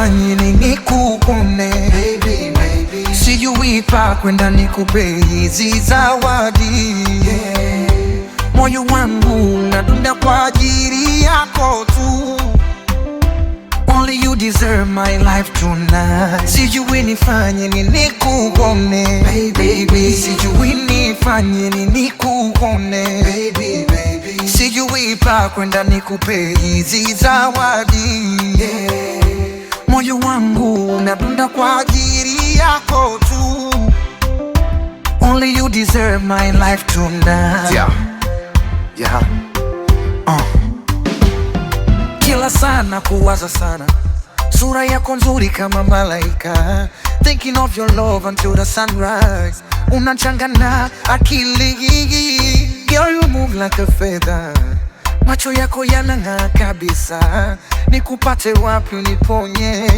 nifanye nini kuone baby, baby. Sijui pa kwenda nikupe hizi zawadi, yeah. Moyo wangu unadunda kwa ajili yako tu. Only you deserve my life tonight. Sijui nifanye nini kuone baby, sijui nifanye nini kuone baby, baby. Sijui pa kwenda nikupe hizi zawadi, yeah. Moyo wangu unadunda kwa ajili yako tu. Only you deserve my life tonight, yeah. Yeah. Kila sana kuwaza sana, sura yako nzuri kama malaika. Thinking of your love until the sunrise. Unachanganya akili, girl you move like a feather. Macho yako yanang'aa kabisa, nikupate wapi uniponye.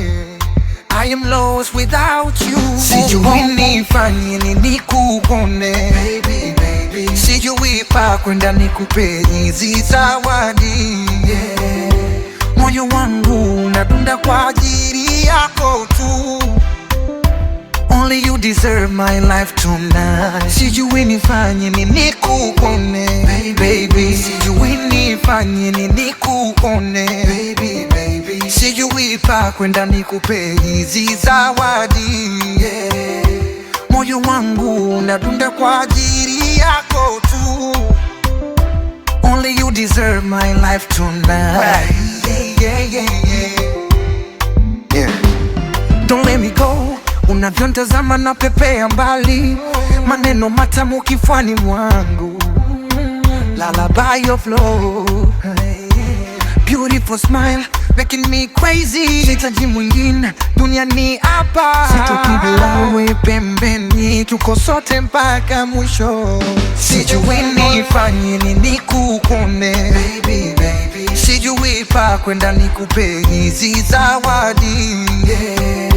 I am lost without you. Sijui nifanye nini kuone baby, baby. Sijui pa kwenda nikupe hizi zawadi, yeah. Moyo wangu unadunda kwa ajili yako tu. Only you deserve my life tonight. Sijui nifanye nini kuone baby, sijui nifanye nini kuone baby, baby. Sijui pa kwenda nikupe hizi zawadi, yeah. Moyo wangu unadunda kwa ajili yako tu. Only you deserve my life tonight, yeah, yeah, yeah, yeah. Don't let me go. Unavyontazama na pepea mbali, maneno matamu kifuani mwangu, lullaby of love. Beautiful smile making me crazy. Sitaji mwingine duniani hapa, sitoki bila wewe pembeni, tuko sote mpaka mwisho. Sijui nifanye nini kuone baby, baby. Sijui pa kwenda nikupe hizi zawadi, yeah.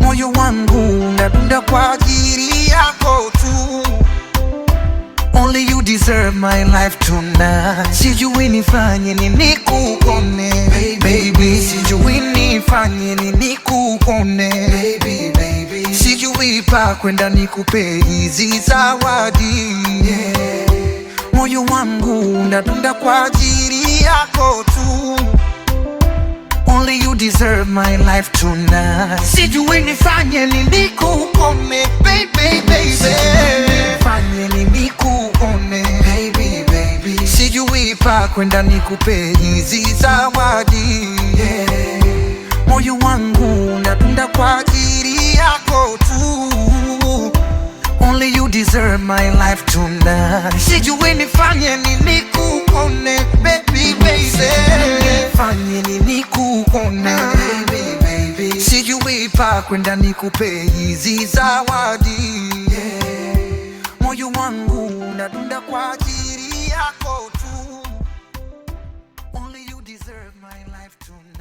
Moyo wangu unadunda kwa ajili yako tu. Only you deserve my life tonight. Sijui nifanye nini kuone baby, sijui nifanye nini kuone baby, baby. Sijui pa kwenda nikupe hizi zawadi, yeah. Moyo wangu unadunda kwa ajili yako tu. Only you deserve my life tonight. Sijui nifanye nini kuone baby, baby. Nifanye nini kuone baby, baby. Sijui pa kwenda nikupe hizi zawadi, yeah. Moyo wangu unadunda kwa ajili yako tu. Only you deserve my life tonight. Sijui nifanye nini kuone baby, baby. Nifanye nini kuone baby, baby. Sijui pa kwenda nikupe hizi zawadi, yeah. Moyo wangu unadunda kwa ajili yako tu. Only you deserve my life tonight.